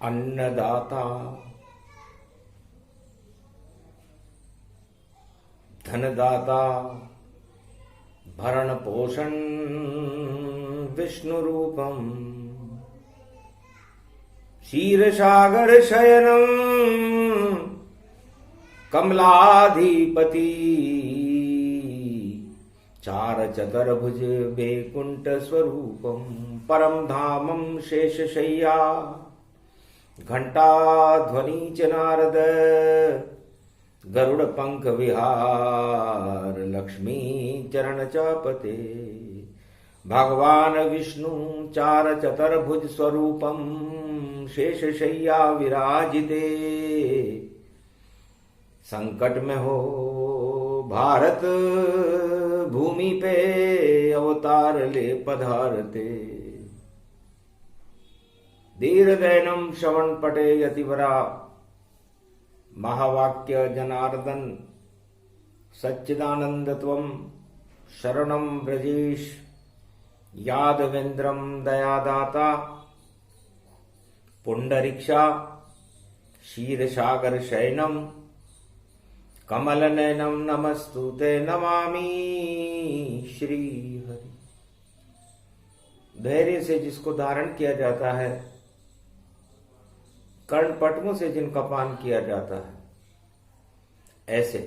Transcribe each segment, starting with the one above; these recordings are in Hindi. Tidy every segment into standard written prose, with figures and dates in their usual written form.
अन्नदाता धनदाता भरण पोषण विष्णु रूपम क्षीरसागर शयनम कमलाधिपति चार चतुर्भुज वैकुंठ स्वरूपम परम धामम शेषशय्या घंटा ध्वनि च नारद गरुड़ पंख विहार लक्ष्मी चरण चापते भगवान विष्णु चार चतुर्भुज स्वरूपम शेषशय्या विराजिते संकट में हो भारत भूमि पे अवतार ले पधारते दीर्घनम श्रवण पटे यतिवरा महावाक्य जनार्दन सच्चिदानंदत्वम शरणम ब्रजेश यादवेन्द्रम दयादाता पुंडरीक्षा क्षीरसागर शयनम कमल नयनम नमस्तुते नमामि श्री हरि। धैर्य से जिसको धारण किया जाता है, कर्णपटमों से जिनका पान किया जाता है, ऐसे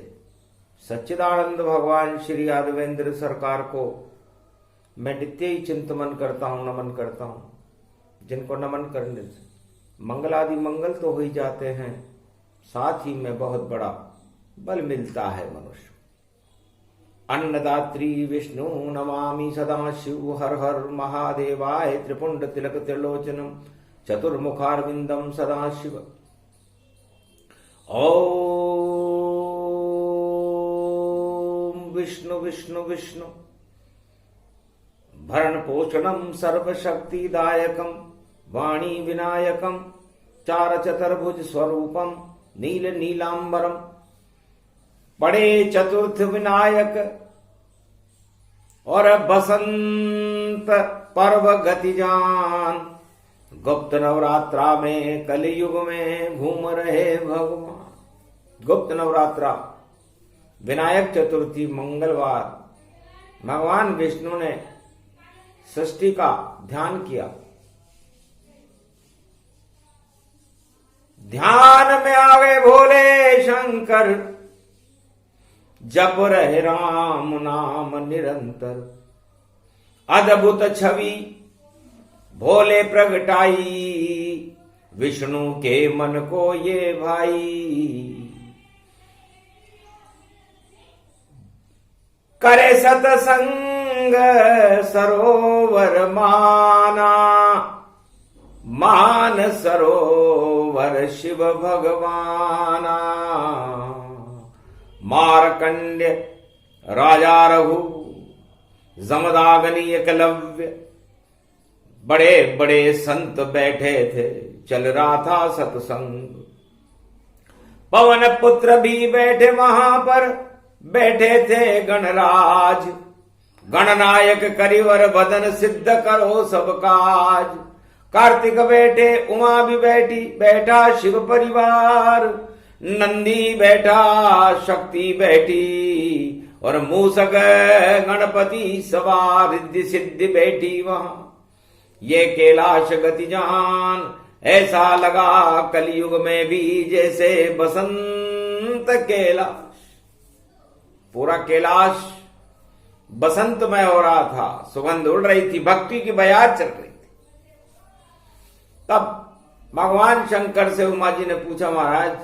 सच्चिदानंद भगवान श्री यादवेंद्र सरकार को मैं नित्य ही चिंतन करता हूं, नमन करता हूं। जिनको नमन करने से मंगलादि मंगल तो हो ही जाते हैं, साथ ही में बहुत बड़ा बल मिलता है मनुष्य। अन्नदात्री विष्णु नमामि सदा शिव हर हर महादेवाय त्रिपुंड तिलक त्रिलोचनम चतुर्मुखारविंदम सदा शिव। ओम विष्णु विष्णु विष्णु भरण पोषणम सर्वशक्तिदायकम वाणी विनायकम चार चतुर्भुज स्वरूपम नील नीलांबरम बड़े चतुर्थ विनायक और बसंत पर्व गतिजान गुप्त नवरात्रा में कलयुग में घूम रहे भगवान। गुप्त नवरात्रा विनायक चतुर्थी मंगलवार भगवान विष्णु ने सृष्टि का ध्यान किया। ध्यान में आ गए भोले शंकर, जप रहे राम नाम निरंतर। अद्भुत छवि भोले प्रगटाई, विष्णु के मन को ये भाई। करे सतसंग सरोवर माना, मान सरोवर शिव भगवाना। मारकंड्य राजा रघु जमदाग्नि एकलव्य बड़े बड़े संत बैठे थे, चल रहा था सत्संग। पवन पुत्र भी बैठे वहां पर, बैठे थे गणराज। गणनायक करिवर बदन सिद्ध करो सब काज। कार्तिक बैठे, उमा भी बैठी, बैठा शिव परिवार। नंदी बैठा, शक्ति बैठी और मूसक गणपति सवार। रिद्धि सिद्धि बैठी वहां, ये कैलाश गति जान। ऐसा लगा कलयुग में भी जैसे बसंत कैलाश। पूरा कैलाश बसंतमय हो रहा था, सुगंध उड़ रही थी, भक्ति की बयार चल रही थी। तब भगवान शंकर से उमा जी ने पूछा, महाराज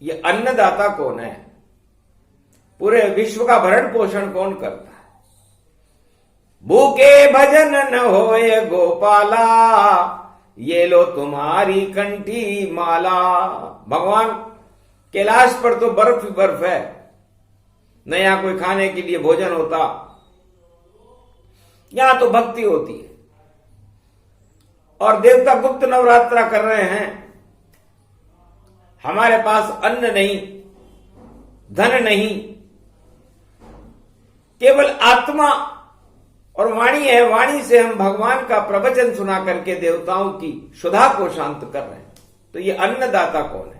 ये अन्नदाता कौन है? पूरे विश्व का भरण पोषण कौन करता है? भूखे भजन न होए गोपाला, ये लो तुम्हारी कंठी माला। भगवान कैलाश पर तो बर्फ ही बर्फ है, न यहां कोई खाने के लिए भोजन होता, यहां तो भक्ति होती है। और देवता गुप्त नवरात्रा कर रहे हैं। हमारे पास अन्न नहीं, धन नहीं, केवल आत्मा और वाणी है। वाणी से हम भगवान का प्रवचन सुना करके देवताओं की क्षुधा को शांत कर रहे हैं। तो ये अन्नदाता कौन है?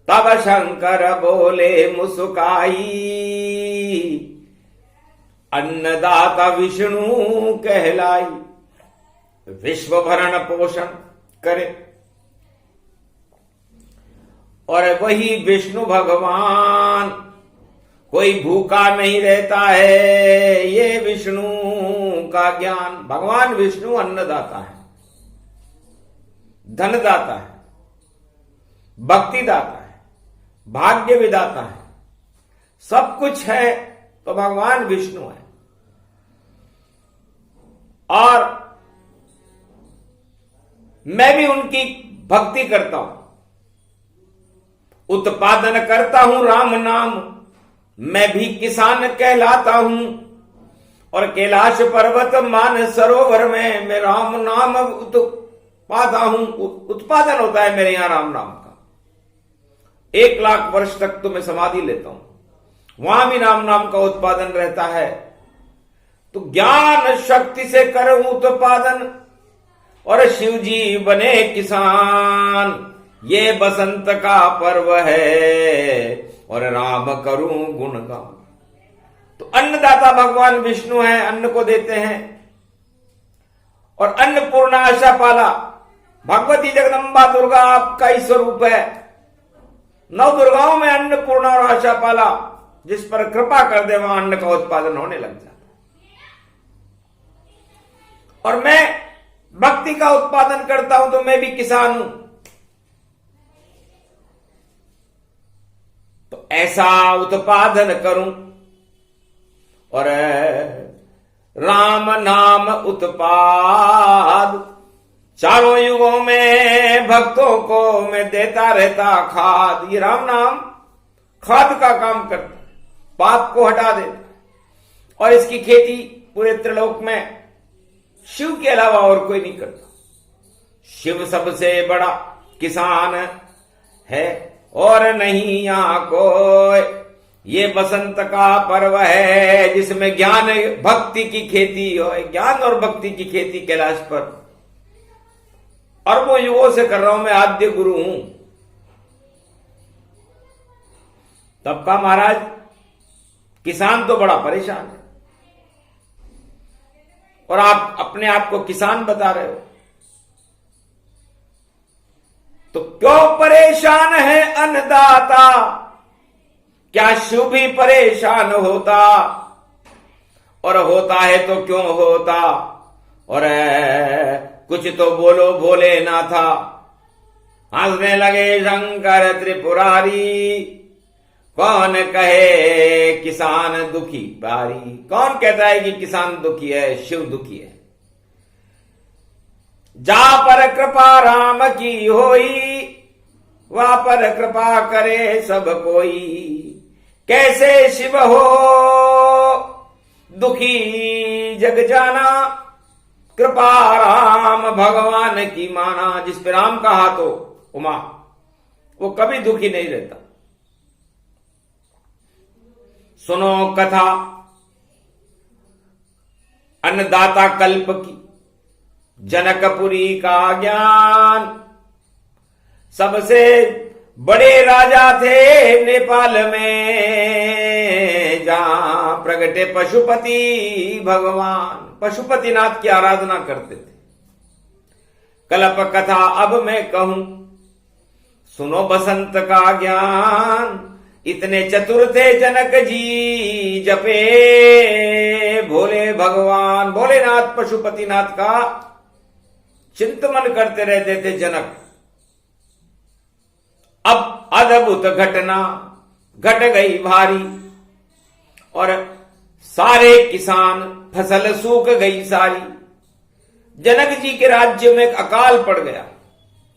तब शंकर बोले मुस्काई, अन्नदाता विष्णु कहलाई, विश्व भरण पोषण करे। और वही विष्णु भगवान, कोई भूखा नहीं रहता है, ये विष्णु का ज्ञान। भगवान विष्णु अन्नदाता है, धनदाता है, भक्तिदाता है, भाग्य विदाता है, सब कुछ है तो भगवान विष्णु है। और मैं भी उनकी भक्ति करता हूं, उत्पादन करता हूं राम नाम, मैं भी किसान कहलाता हूं। और कैलाश पर्वत मान सरोवर में मैं राम नाम उत्पादा हूं, उत्पादन होता है मेरे यहां राम नाम का। 1,00,000 वर्ष तक तो मैं समाधि लेता हूं, वहां भी राम नाम का उत्पादन रहता है। तो ज्ञान शक्ति से करूं उत्पादन, और शिव जी बने किसान। ये बसंत का पर्व है और राम करूं गुणगान। तो अन्नदाता भगवान विष्णु है, अन्न को देते हैं। और अन्नपूर्णा आशापाला, भगवती जगदम्बा दुर्गा आपका ही स्वरूप है। 9 दुर्गाओं में अन्नपूर्णा और आशापाला, जिस पर कृपा कर दे वहां अन्न का उत्पादन होने लग जाता। और मैं भक्ति का उत्पादन करता हूं तो मैं भी किसान हूं। तो ऐसा उत्पादन करूं और राम नाम उत्पाद, चारों युगों में भक्तों को मैं देता रहता खाद। ये राम नाम खाद का काम करता, पाप को हटा देता। और इसकी खेती पूरे त्रिलोक में शिव के अलावा और कोई नहीं करता। शिव सबसे बड़ा किसान है और नहीं यहां कोई। ये बसंत का पर्व है जिसमें ज्ञान भक्ति की खेती हो। ज्ञान और भक्ति की खेती कैलाश पर अरबों युगों से कर रहा हूं, मैं आद्य गुरु हूं। तब का महाराज किसान तो बड़ा परेशान है, और आप अपने आप को किसान बता रहे हो। तो क्यों परेशान है अन्नदाता? क्या शिव भी परेशान होता? और होता है तो क्यों होता? और कुछ तो बोलो भोले ना था। हंसने लगे शंकर त्रिपुरारी, कौन कहे किसान दुखी बारी। कौन कहता है कि किसान दुखी है? शिव दुखी है। जा पर कृपा राम की होई, वहां पर कृपा करे सब कोई। कैसे शिव हो दुखी जग जाना, कृपा राम भगवान की माना। जिस पे राम का हाथ हो उमा, वो कभी दुखी नहीं रहता। सुनो कथा अन्नदाता कल्प की, जनकपुरी का ज्ञान। सबसे बड़े राजा थे नेपाल में, जहां प्रगटे पशुपति भगवान। पशुपतिनाथ की आराधना करते थे। कल्प कथा अब मैं कहूं, सुनो बसंत का ज्ञान। इतने चतुर थे जनक जी, जपे भोले भगवान। भोलेनाथ पशुपतिनाथ का चिंतन करते रहते थे जनक। अब अद्भुत घटना घट गई भारी, और सारे किसान फसल सूख गई सारी। जनक जी के राज्य में एक अकाल पड़ गया।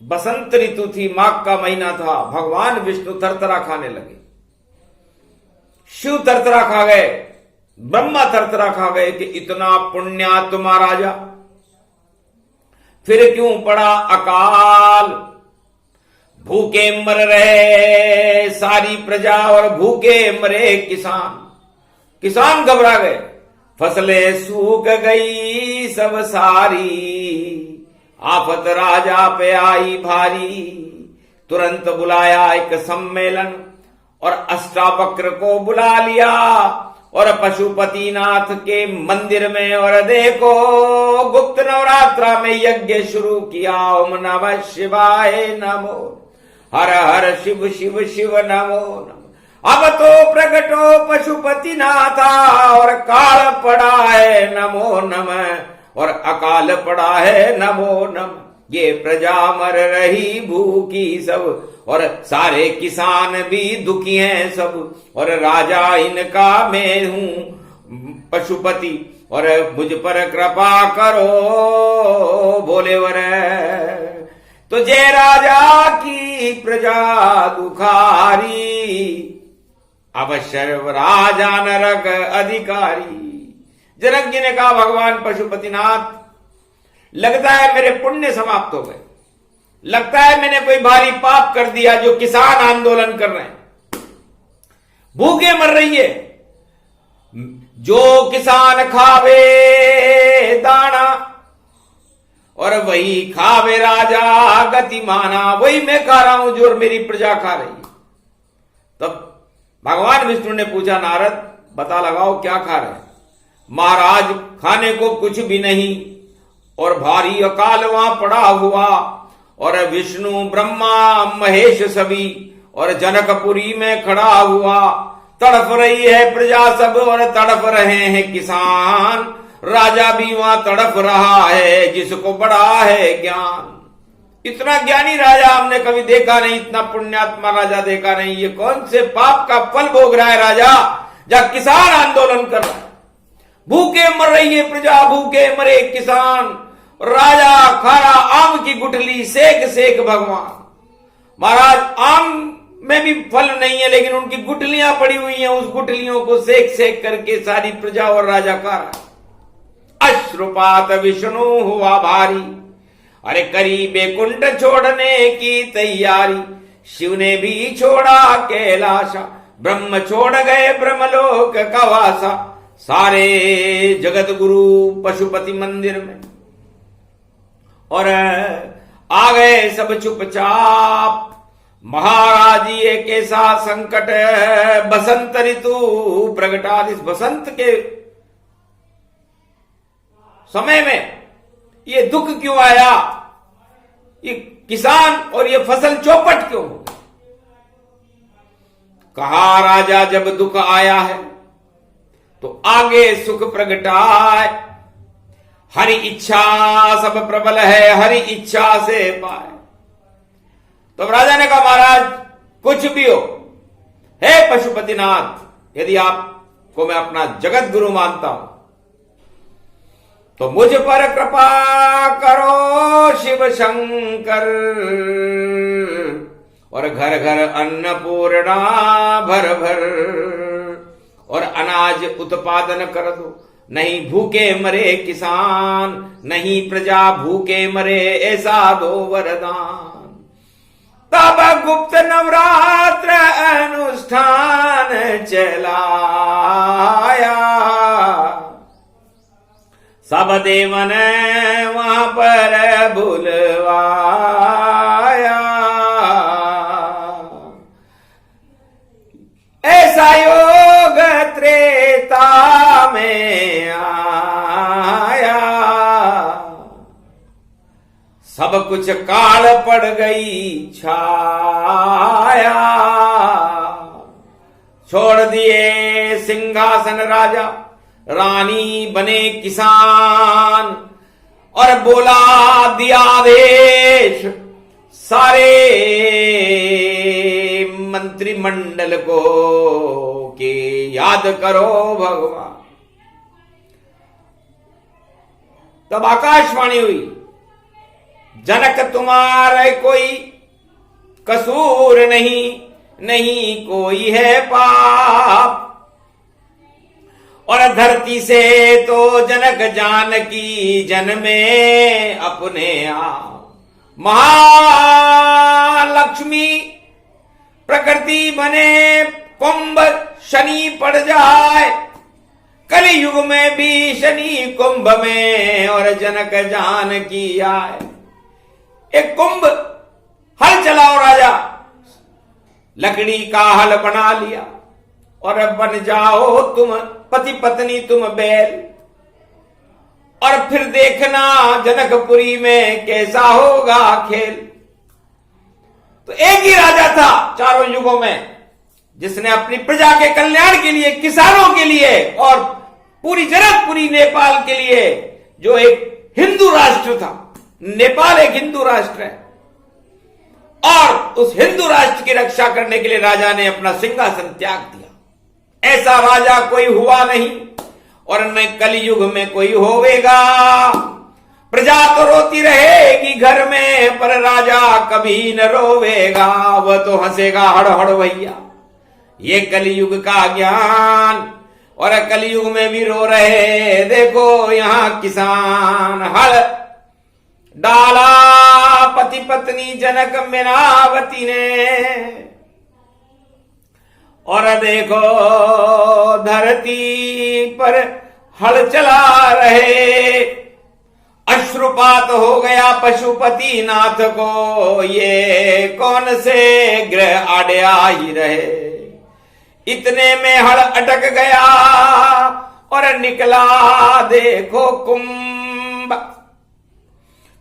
बसंत ऋतु थी, माघ का महीना था। भगवान विष्णु थरथरा खाने लगे, शिव थरथरा खा गए, ब्रह्मा थरथरा खा गए कि इतना पुण्यात्मा राजा फिर क्यों पड़ा अकाल। भूखे मर रहे सारी प्रजा और भूखे मरे किसान। किसान घबरा गए, फसलें सूख गई सब सारी। आफत राजा पे आई भारी, तुरंत बुलाया एक सम्मेलन और अष्टावक्र को बुला लिया और पशुपतिनाथ के मंदिर में, और देखो गुप्त नवरात्रा में यज्ञ शुरू किया। ओम नमः शिवाय नमो, हर हर शिव शिव शिव नमो नमो। अब तो प्रगटो पशुपतिनाथा, और काल पड़ा है नमो नमः, और अकाल पड़ा है नमो नमः। ये प्रजा मर रही भूखी सब, और सारे किसान भी दुखी हैं सब, और राजा इनका मैं हूं पशुपति, और मुझ पर कृपा करो बोले वर। तो जय राजा की प्रजा दुखारी, अवश्य राजा नरक अधिकारी। जनक जी ने कहा भगवान पशुपतिनाथ, लगता है मेरे पुण्य समाप्त हो गए, लगता है मैंने कोई भारी पाप कर दिया। जो किसान आंदोलन कर रहे हैं, भूखे मर रही है, जो किसान खावे दाना और वही खावे राजा गतिमाना, वही मैं खा रहा हूं जो मेरी प्रजा खा रही है। तब भगवान विष्णु ने पूछा, नारद बता लगाओ क्या खा रहे हैं। महाराज खाने को कुछ भी नहीं, और भारी अकाल वहां पड़ा हुआ, और विष्णु ब्रह्मा महेश सभी और जनकपुरी में खड़ा हुआ। तड़प रही है प्रजा सब, और तड़प रहे हैं किसान। राजा भी वहां तड़प रहा है, जिसको बड़ा है ज्ञान। इतना ज्ञानी राजा हमने कभी देखा नहीं, इतना पुण्यात्मा राजा देखा नहीं। ये कौन से पाप का फल भोग रहा है राजा, जहां किसान आंदोलन कर रहा है। भूखे मर रही है प्रजा, भूखे मरे किसान, राजा खा रहा आम की गुठली, सेक सेक भगवान। महाराज आम में भी फल नहीं है, लेकिन उनकी गुठलियां पड़ी हुई हैं, उस गुठलियों को सेक सेक करके सारी प्रजा और राजा खा रहा। अश्रुपात विष्णु हुआ भारी, अरे करी बैकुंठ छोड़ने की तैयारी। शिव ने भी छोड़ा कैलाशा, ब्रह्म छोड़ गए ब्रह्मलोक का वासा। सारे जगत गुरु पशुपति मंदिर में, और आ गए सब चुपचाप। महाराज ये कैसा संकट, बसंत ऋतु प्रगटा। इस बसंत के समय में ये दुख क्यों आया, ये किसान और ये फसल चौपट क्यों हो। कहा राजा जब दुख आया है तो आगे सुख प्रगटाए। हरि इच्छा सब प्रबल है, हरि इच्छा से पाए। तो राजा ने कहा महाराज कुछ भी हो, हे पशुपतिनाथ, यदि आपको मैं अपना जगत गुरु मानता हूं तो मुझ पर कृपा करो शिव शंकर, और घर घर अन्नपूर्णा भर भर, और अनाज उत्पादन कर दो। नहीं भूखे मरे किसान, नहीं प्रजा भूखे मरे, ऐसा दो वरदान। तब गुप्त नवरात्र अनुष्ठान चलाया, सब देवन वहां पर बुलवाया। ऐसा योग त्रेता में आया, सब कुछ काल पड़ गई छाया। छोड़ दिए सिंहासन राजा, रानी बने किसान, और बोला दिया आदेश सारे मंत्रिमंडल को कि याद करो भगवान। तब आकाशवाणी हुई, जनक तुम्हारा कोई कसूर नहीं, नहीं कोई है पाप, और धरती से तो जनक जानकी जन्मे अपने आप। महालक्ष्मी प्रकृति बने, कुंभ शनि पड़ जाए, कलयुग में भी शनि कुंभ में, और जनक जानकी आए। एक कुंभ हल चलाओ राजा, लकड़ी का हल बना लिया और अब बन जाओ तुम पति पत्नी तुम बैल, और फिर देखना जनकपुरी में कैसा होगा खेल। तो एक ही राजा था चारों युगों में जिसने अपनी प्रजा के कल्याण के लिए, किसानों के लिए और पूरी जनकपुरी नेपाल के लिए, जो एक हिंदू राष्ट्र था, नेपाल एक हिंदू राष्ट्र है, और उस हिंदू राष्ट्र की रक्षा करने के लिए राजा ने अपना सिंहासन त्याग दिया। ऐसा राजा कोई हुआ नहीं और न कलयुग में कोई होवेगा। प्रजा तो रोती रहेगी घर में, पर राजा कभी न रोवेगा, वह तो हंसेगा हड़ हड़ भैया। ये कलयुग का ज्ञान, और कलयुग में भी रो रहे देखो यहां किसान। हल डाला पति पत्नी जनक मेनावती ने, और देखो धरती पर हल चला रहे। अश्रुपात हो गया पशुपति नाथ को, ये कौन से ग्रह आड़े आ ही रहे। इतने में हल अटक गया और निकला देखो कुंभ।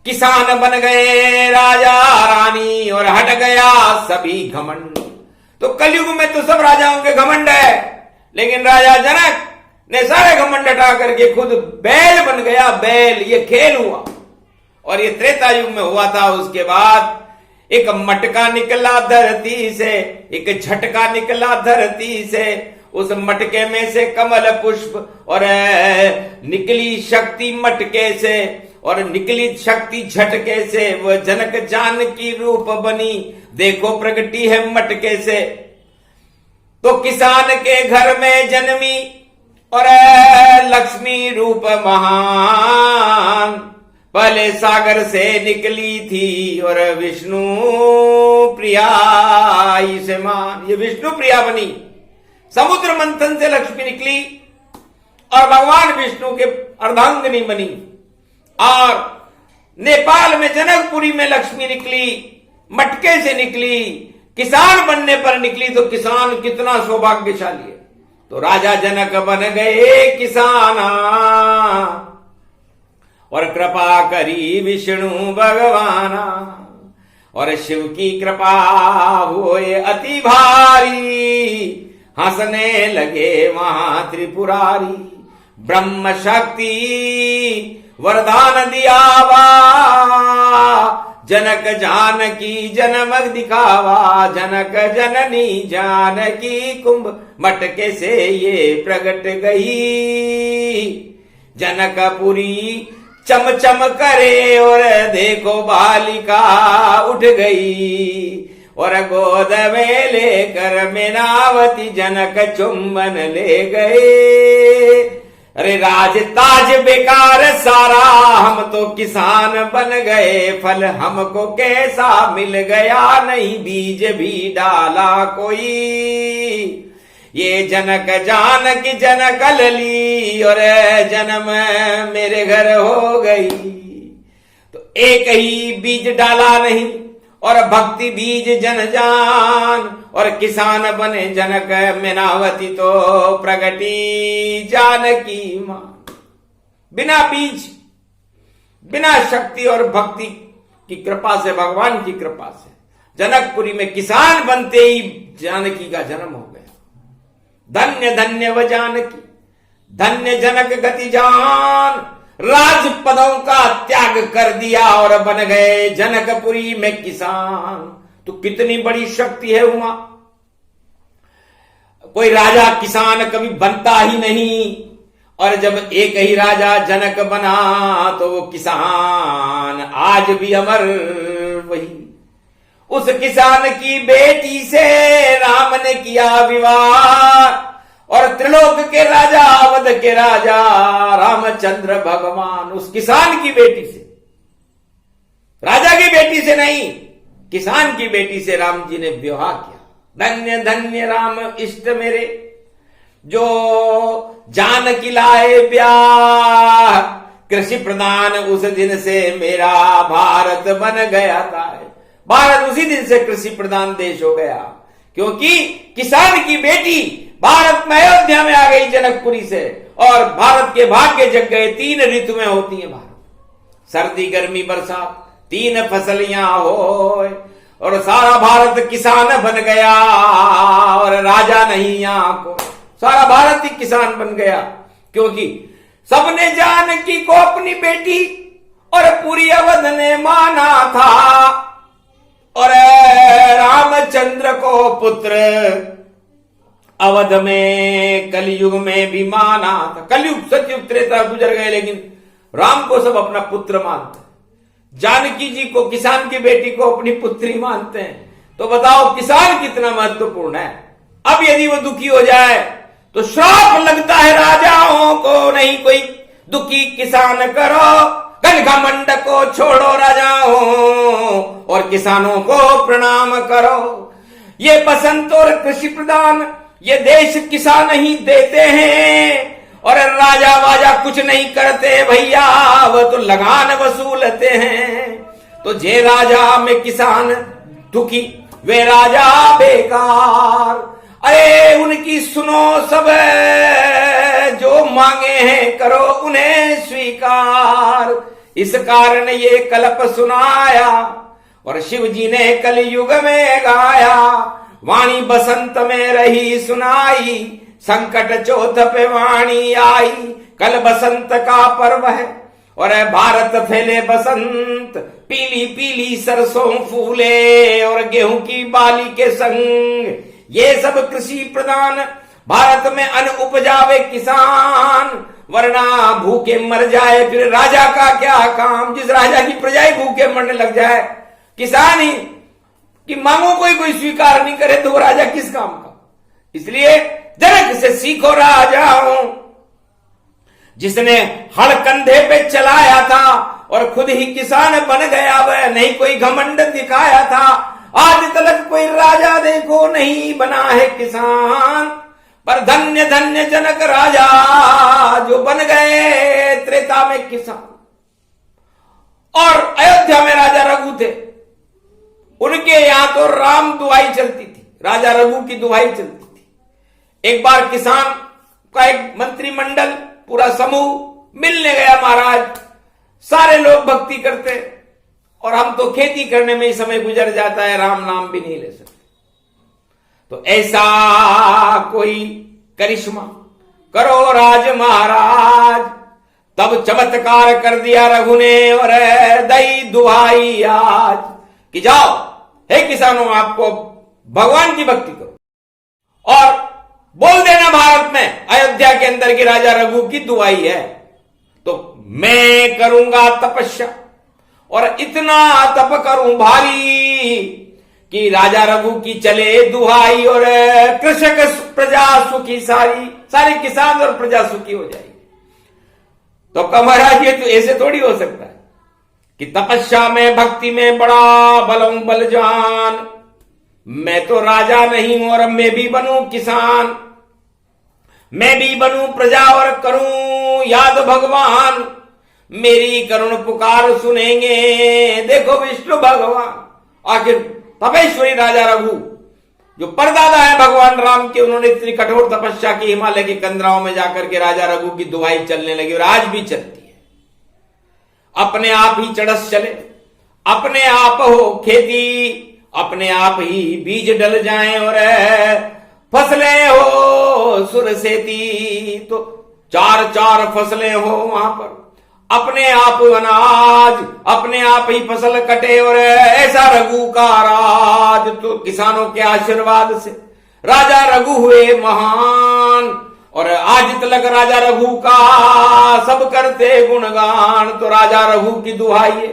किसान बन गए राजा रानी और हट गया सभी घमंड। तो कलयुग में तो सब राजाओं के घमंड है, लेकिन राजा जनक ने सारे घमंड हटा करके खुद बैल बन गया, बैल। ये खेल हुआ और ये त्रेता युग में हुआ था। उसके बाद एक मटका निकला धरती से, एक झटका निकला धरती से, उस मटके में से कमल पुष्प, और निकली शक्ति मटके से, और निकली शक्ति झटके से, वह जनक जानकी रूप बनी, देखो प्रगटी है मटके से। तो किसान के घर में जन्मी और लक्ष्मी रूप महान, पहले सागर से निकली थी और विष्णु प्रिया से मान। ये विष्णु प्रिया बनी, समुद्र मंथन से लक्ष्मी निकली और भगवान विष्णु के अर्धांगिनी बनी। और नेपाल में जनकपुरी में लक्ष्मी निकली, मटके से निकली, किसान बनने पर निकली। तो किसान कितना सौभाग्यशाली है। तो राजा जनक बन गए किसाना, और कृपा करी विष्णु भगवाना, और शिव की कृपा हुए अति भारी। हंसने लगे वहां त्रिपुरारी, ब्रह्म शक्ति वरदान दियावा, जनक जानकी जन्म दिखावा। जनक जननी जानकी कुंभ मटके से ये प्रगट गई। जनकपुरी चम चम करे और देखो बालिका उठ गई, और गोद में लेकर मेनावती जनक चुम्बन ले गए। अरे राज ताज बेकार सारा, हम तो किसान बन गए, फल हमको कैसा मिल गया, नहीं बीज भी डाला कोई। ये जनक जानकी जनक लली, और जन्म मेरे घर हो गई। तो एक ही बीज डाला नहीं, और भक्ति बीज जन जान, और किसान बने जनक मेनावती तो प्रगटी जानकी मान। बिना बीज, बिना शक्ति और भक्ति की कृपा से, भगवान की कृपा से जनकपुरी में किसान बनते ही जानकी का जन्म हो गया। धन्य धन्य व जानकी, धन्य जनक गति जान। राजपदों का त्याग कर दिया और बन गए जनकपुरी में किसान। तो कितनी बड़ी शक्ति है उमा। कोई राजा किसान कभी बनता ही नहीं, और जब एक ही राजा जनक बना तो वो किसान आज भी अमर वही। उस किसान की बेटी से राम ने किया विवाह, और त्रिलोक के राजा, अवध के राजा रामचंद्र भगवान उस किसान की बेटी से, राजा की बेटी से नहीं, किसान की बेटी से राम जी ने विवाह किया। धन्य धन्य राम इष्ट मेरे, जो जानकी लाए ब्याह, कृषि प्रधान उस दिन से मेरा भारत बन गया था। भारत उसी दिन से कृषि प्रधान देश हो गया, क्योंकि किसान की बेटी भारत में अयोध्या में आ गई जनकपुरी से, और भारत के भाग्य जग गए। 3 ऋतुएं होती हैं भारत, सर्दी गर्मी बरसात, 3 फसल यहां हो, और सारा भारत किसान बन गया, और राजा नहीं यहां को, सारा भारत ही किसान बन गया, क्योंकि सबने जानकी को अपनी बेटी और पूरी अवध ने माना था, और रामचंद्र को पुत्र अवध में कलयुग में भी माना था। कलयुग सतयुग त्रेता गुजर गए, लेकिन राम को सब अपना पुत्र मानते हैं। जानकी जी को, किसान की बेटी को अपनी पुत्री मानते हैं। तो बताओ किसान कितना महत्वपूर्ण है। अब यदि वो दुखी हो जाए तो श्राप लगता है राजाओं को, नहीं कोई दुखी किसान करो, घमंड को छोड़ो राजाओं, और किसानों को प्रणाम करो। ये बसंत और कृषि प्रधान ये देश किसान ही देते हैं, और राजा वाजा कुछ नहीं करते भैया, वो तो लगान वसूलते हैं। तो जे राजा में किसान दुखी, वे राजा बेकार। अरे उनकी सुनो सब, जो मांगे हैं करो उन्हें स्वीकार। इस कारण ये कल्प सुनाया, और शिव जी ने कलयुग में गाया। वाणी बसंत में रही सुनाई, संकट चौथ पे वाणी आई। कल बसंत का पर्व है, और भारत फैले बसंत, पीली पीली सरसों फूले, और गेहूं की बाली के संग। ये सब कृषि प्रधान भारत में अन्न उपजावे किसान, वरना भूखे मर जाए फिर राजा का क्या काम। जिस राजा की प्रजा भूखे मरने लग जाए, किसान ही कि मांगों कोई स्वीकार नहीं करे, तो वो राजा किस काम का। इसलिए जनक से सीखो राजाओं, जिसने हल कंधे पे चलाया था और खुद ही किसान बन गया, वह नहीं कोई घमंड दिखाया था। आज तक कोई राजा देखो नहीं बना है किसान, पर धन्य धन्य जनक राजा जो बन गए त्रेता में किसान। और अयोध्या में राजा रघु थे, उनके यहां तो राम दुहाई चलती थी, राजा रघु की दुहाई चलती थी। एक बार किसान का एक मंत्रिमंडल पूरा समूह मिलने गया महाराज। सारे लोग भक्ति करते, और हम तो खेती करने में ही समय गुजर जाता है, राम नाम भी नहीं ले सकते। तो ऐसा कोई करिश्मा करो राज महाराज, तब चमत्कार कर दिया रघु ने, और दई दुहाई आज कि जाओ हे किसानों, आपको भगवान की भक्ति करो, और बोल देना भारत में अयोध्या के अंदर की राजा रघु की दुहाई है, तो मैं करूंगा तपस्या, और इतना तप करूं भारी कि राजा रघु की चले दुहाई, और कृषक प्रजा सुखी, सारी किसान और प्रजा सुखी हो जाएगी। तो महाराज ये तो ऐसे थोड़ी हो सकता है कि तपस्या में भक्ति में बड़ा बलम बलजान, मैं तो राजा नहीं हूं और मैं भी बनूं किसान, मैं भी बनूं प्रजा और करूं याद भगवान, मेरी करुण पुकार सुनेंगे देखो विष्णु भगवान। आखिर तपेश्वरी राजा रघु जो परदादा है भगवान राम के, उन्होंने इतनी कठोर तपस्या की, हिमालय के कंदराओं में जाकर के राजा रघु की दुहाई चलने लगी, और आज भी चलती है। अपने आप ही चढ़स चले, अपने आप हो खेती, अपने आप ही बीज डल जाएं, और फसलें हो सुरसेती, तो 4 फसलें हो वहां पर, अपने आप अनाज, अपने आप ही फसल कटे, और ऐसा रघु का राज। तो किसानों के आशीर्वाद से राजा रघु हुए महान, और आज तक राजा रघु का सब करते गुणगान। तो राजा रघु की दुहाई है,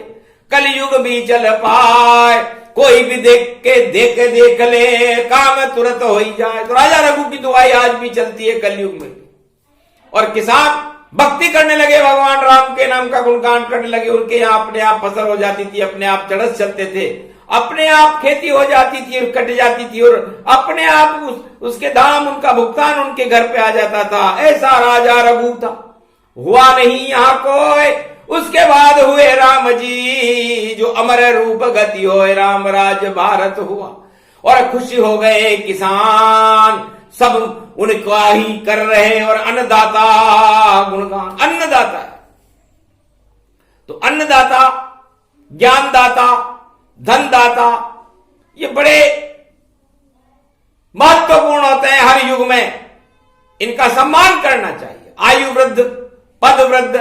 कलयुग भी चल पाए, कोई भी देख ले काम तुरंत हो ही जाए। तो राजा रघु की दुहाई आज भी चलती है कलयुग में, और किसान भक्ति करने लगे, भगवान राम के नाम का गुणगान करने लगे। उनके यहाँ अपने आप फसल हो जाती थी, अपने आप चढ़स चलते थे, अपने आप खेती हो जाती थी और कट जाती थी, और अपने आप उसके दाम, उनका भुगतान उनके घर पे आ जाता था। ऐसा राजा रघु था। हुआ नहीं यहाँ कोई। उसके बाद हुए राम जी, जो अमर रूप गति होए, राम राज भारत हुआ। और खुशी हो गए किसान, सब उनका ही कर रहे। और अन्नदाता गुणगान, अन्नदाता तो अन्नदाता, ज्ञानदाता, धनदाता, ये बड़े महत्वपूर्ण होते हैं हर युग में। इनका सम्मान करना चाहिए। आयु वृद्ध, पद वृद्ध,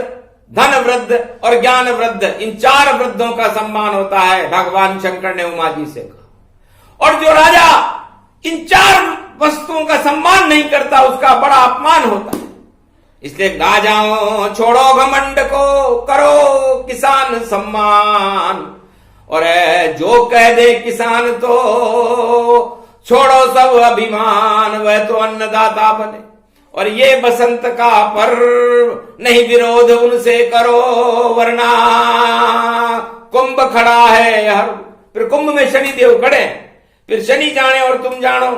धन वृद्ध और ज्ञान वृद्ध, इन 4 वृद्धों का सम्मान होता है, भगवान शंकर ने उमा जी से कहा। और जो राजा इन 4 वस्तुओं का सम्मान नहीं करता, उसका बड़ा अपमान होता है। इसलिए राजाओं छोड़ो घमंड को, करो किसान सम्मान। और जो कह दे किसान तो छोड़ो सब अभिमान, वह तो अन्नदाता बने। और ये बसंत का पर्व, नहीं विरोध उनसे करो, वरना कुंभ खड़ा है हर। फिर कुंभ में शनि देव खड़े हैं, फिर शनि जाने और तुम जानो,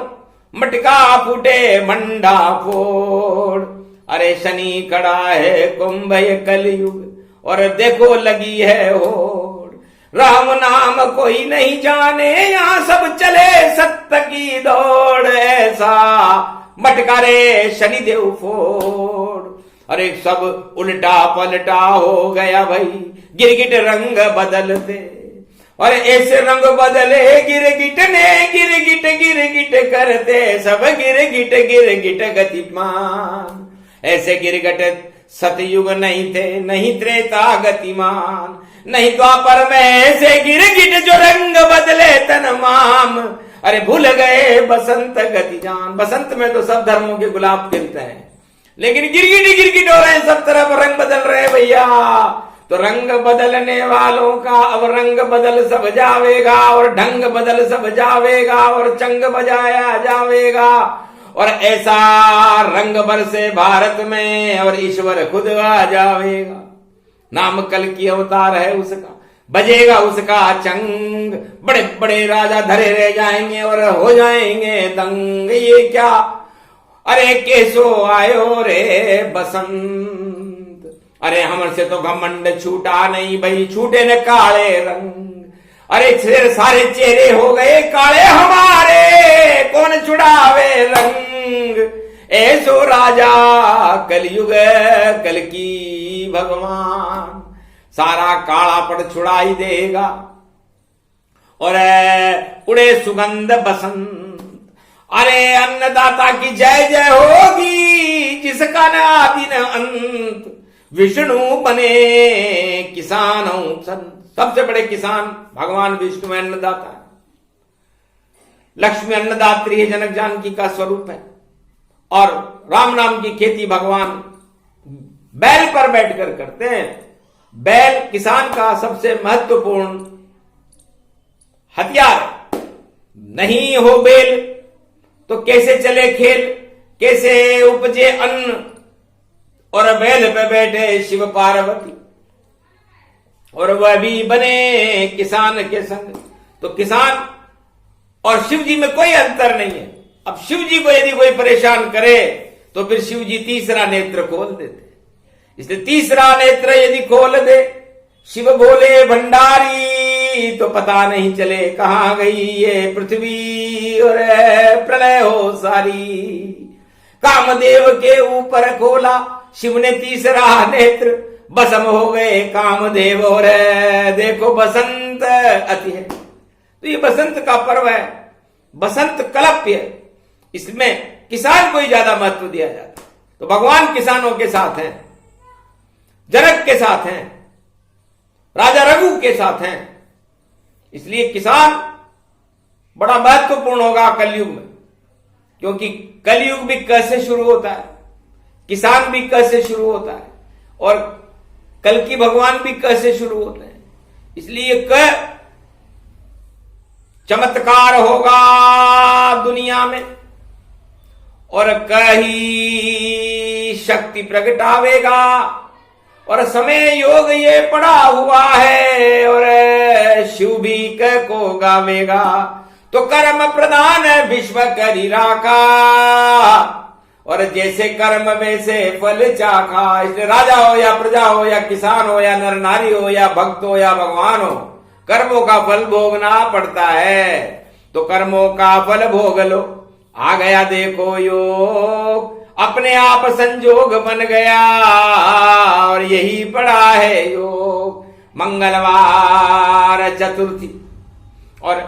मटका फूटे मंडा फोड़। अरे शनि खड़ा है कुंभ ये कलयुग, और देखो लगी है होड़। राम नाम कोई नहीं जाने, यहां सब चले सत्य की दौड़। ऐसा मटका रे शनिदेव फोड़। अरे सब उल्टा पलटा हो गया भाई, गिरगिट रंग बदलते। और ऐसे रंग बदले गिरगिट ने, गिरगिट गिरगिट करते सब, गिरगिट गतिमान। ऐसे गिरगिट सतयुग नहीं थे, नहीं त्रेता गतिमान, नहीं द्वापर में ऐसे गिरगिट जो रंग बदले तनमाम। अरे भूल गए बसंत गति जान। बसंत में तो सब धर्मों के गुलाब खिलते हैं, लेकिन गिरगिट हो रहे हैं, सब तरफ रंग बदल रहे हैं भैया। तो रंग बदलने वालों का अब रंग बदल सब जावेगा, और ढंग बदल सब जावेगा, और चंग बजाया जावेगा। और ऐसा रंग बरसे भारत में, और ईश्वर खुद आ जावेगा। नाम कल की अवतार है उसका, बजेगा उसका चंग। बड़े बड़े राजा धरे रह जाएंगे और हो जाएंगे दंग। ये क्या, अरे कैसो आयो रे बसंत। अरे हमसे तो घमंड छूटा नहीं भाई, छूटे न काले रंग। अरे सारे चेहरे हो गए काले हमारे, कौन छुड़ावे रंग। ऐसो राजा कलयुग कल की भगवान, सारा काला पड़ छुड़ाई देगा। और उड़े सुगंध बसंत। अरे अन्नदाता की जय जय होगी, जिसका न आदि न अंत। विष्णु बने किसानों संत, सबसे बड़े किसान भगवान विष्णु अन्नदाता है। लक्ष्मी अन्नदात्री है, जनक जानकी का स्वरूप है। और राम नाम की खेती भगवान बैल पर बैठकर करते हैं। बैल किसान का सबसे महत्वपूर्ण हथियार। नहीं हो बैल तो कैसे चले खेल, कैसे उपजे अन्न। और बैल पे बैठे शिव पार्वती, और वह भी बने किसान के संग। तो किसान और शिव जी में कोई अंतर नहीं है। अब शिव जी को यदि कोई परेशान करे तो फिर शिव जी तीसरा नेत्र खोल देते। इसलिए तीसरा नेत्र यदि खोल दे शिव भोले भंडारी, तो पता नहीं चले कहां गई ये पृथ्वी, और प्रलय हो सारी। कामदेव के ऊपर खोला शिव ने तीसरा नेत्र, बसम हो गए कामदेव। और देखो बसंत अति है। तो ये बसंत का पर्व है, बसंत कलप्य। इसमें किसान को ही ज्यादा महत्व दिया जाता है। तो भगवान किसानों के साथ हैं, जनक के साथ हैं, राजा रघु के साथ हैं। इसलिए किसान बड़ा महत्वपूर्ण होगा कलयुग में, क्योंकि कलयुग भी क से शुरू होता है, किसान भी क से शुरू होता है, और कल की भगवान भी क से शुरू होते हैं। इसलिए क चमत्कार होगा दुनिया में, और कही शक्ति प्रगटावेगा। और समय योग ये पड़ा हुआ है, और शिव भी क को गावेगा। तो कर्म प्रधान विश्व करी राखा, और जैसे कर्म वैसे फल चाखा। इसलिए राजा हो या प्रजा हो या किसान हो या नर नारी हो या भक्त हो या भगवान हो, कर्मों का फल भोगना पड़ता है। तो कर्मों का फल भोग लो। आ गया देखो योग, अपने आप संजोग बन गया, और यही पड़ा है योग। मंगलवार चतुर्थी और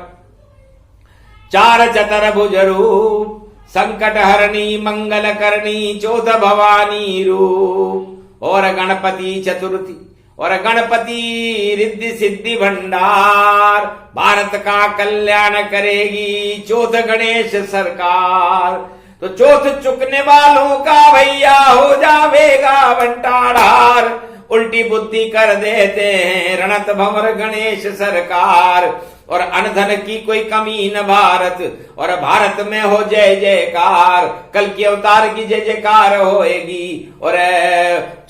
चार चतुर्भुज रूप, संकट हरणी मंगल करनी चौथ भवानी रूप। और गणपति चतुर्थी और गणपति रिद्धि सिद्धि भंडार, भारत का कल्याण करेगी चौथ गणेश सरकार। तो चौथ चुकने वालों का भैया हो जावेगा बंटाढ़ार, उल्टी बुद्धि कर देते हैं रणत भंवर गणेश सरकार। और अनधन की कोई कमी न भारत, और भारत में हो जय जयकार। कल की अवतार की जय जयकार होएगी, और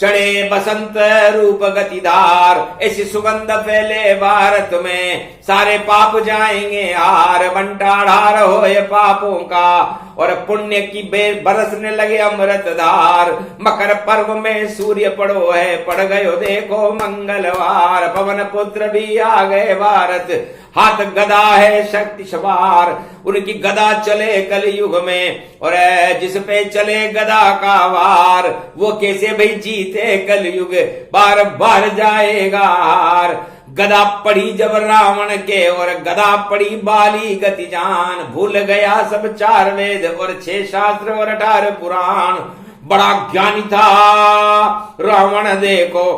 चढ़े बसंत रूप गतिधार, ऐसी सुगंध फैले भारत में, सारे पाप जाएंगे हार। बंटाढ़ार होए पापों का, और पुण्य की बरसने लगे अमृत धार। मकर पर्व में सूर्य पड़ो है, पड़ गयो देखो मंगलवार। पवन पुत्र भी आ गए भारत, हाथ गदा है शक्ति सवार। उनकी गदा चले कल युग में, और जिस पे चले गदा का वार, वो कैसे भाई जीते कल युग, बार बार जाएगा हार। गदा पड़ी जब रावण के, और गदा पड़ी बाली गति जान। भूल गया सब चार वेद और 6 शास्त्र और 18 पुराण। बड़ा ज्ञानी था रावण देखो,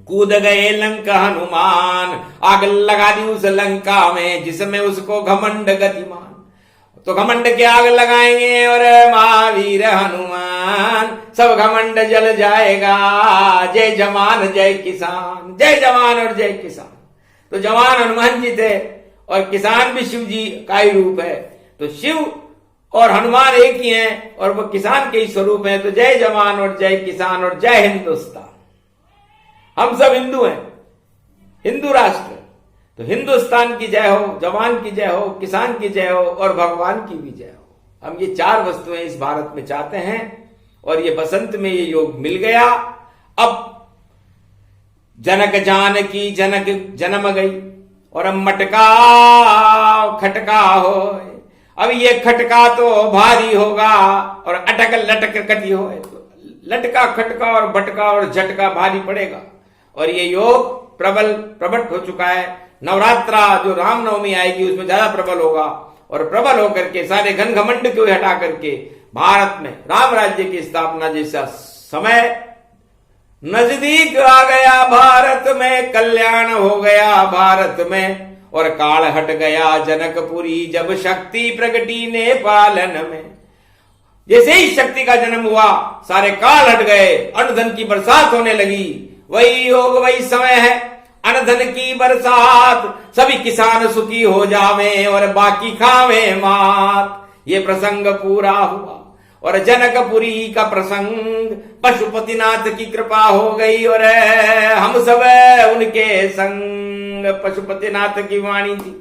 कूद गए लंका हनुमान। आग लगा दी उस लंका में, जिसमें उसको घमंड गतिमान। तो घमंड के आग लगाएंगे और महावीर हनुमान, सब घमंड जल जाएगा। जय जवान जय किसान, जय जवान और जय किसान। तो जवान हनुमान जी थे, और किसान भी शिव जी का ही रूप है। तो शिव और हनुमान एक ही हैं, और वो किसान के ही स्वरूप हैं। तो जय जवान और जय किसान और जय हिंदुस्तान। हम सब हिंदू हैं, हिंदू राष्ट्र। तो हिंदुस्तान की जय हो, जवान की जय हो, किसान की जय हो, और भगवान की भी जय हो। हम ये 4 वस्तुएं इस भारत में चाहते हैं, और ये बसंत में ये योग मिल गया। अब जनक जानकी जनक जन्म गई, और अब मटका खटका हो। अब ये खटका तो भारी होगा, और अटक लटक कटी हो। तो लटका खटका और बटका और झटका भारी पड़ेगा। और ये योग प्रबल हो चुका है। नवरात्रा जो रामनवमी आएगी उसमें ज्यादा प्रबल होगा, और प्रबल होकर के सारे घन घमंड को हटा करके भारत में राम राज्य की स्थापना जैसा समय नजदीक आ गया। भारत में कल्याण हो गया भारत में, और काल हट गया जनकपुरी, जब शक्ति प्रगटी नेपालन में। जैसे ही शक्ति का जन्म हुआ, सारे काल हट गए, अनधन की बरसात होने लगी। वही योग वही समय है, अनधन की बरसात। सभी किसान सुखी हो जावे, और बाकी खावे मात। ये प्रसंग पूरा हुआ, और जनकपुरी का प्रसंग, पशुपतिनाथ की कृपा हो गई, और हम सब उनके संग। पशुपतिनाथ की वाणी थी,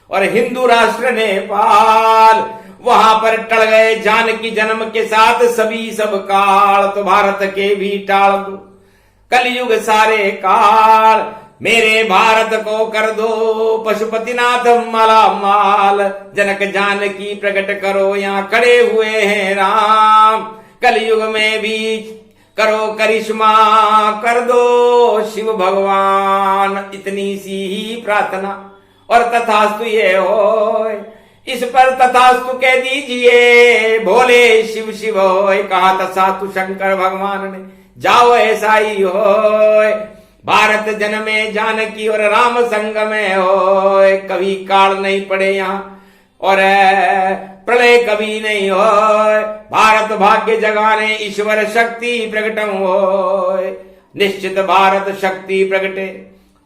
और हिंदू राष्ट्र नेपाल, वहां पर टल गए जानकी जन्म के साथ सभी सब काल। तो भारत के भी टाल दो कलयुग सारे काल, मेरे भारत को कर दो पशुपतिनाथ माला माल। जनक जानकी प्रकट करो, यहाँ खड़े हुए हैं राम। कलयुग में भी करो करिश्मा, कर दो शिव भगवान। इतनी सी ही प्रार्थना, और तथास्तु ये हो। इस पर तथास्तु कह दीजिए, भोले शिव शिव होय। कहा तथास्तु शंकर भगवान ने, जाओ ऐसा ही होय। भारत जन्मे जानकी और राम संग में होय। कभी काल नहीं पड़े यहाँ, और प्रलय कभी नहीं होय। भारत भाग्य जगाने ईश्वर शक्ति प्रकटम होय। निश्चित भारत शक्ति प्रगटे,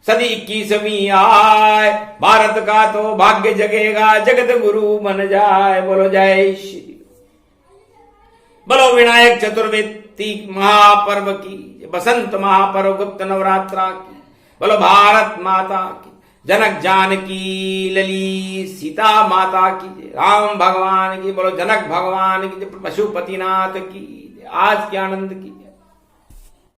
सदी 21वीं आए। भारत का तो भाग्य जगेगा, जगत गुरु बन जाए। बोलो जय श्री, बोलो विनायक चतुर्वेदी महापर्व की, बसंत महापर्व गुप्त नवरात्रा की। बोलो भारत माता की, जनक जानकी लली सीता माता की जय, राम भगवान की, बोलो जनक भगवान की जय, पशुपतिनाथ की जय, आज के आनंद की जय।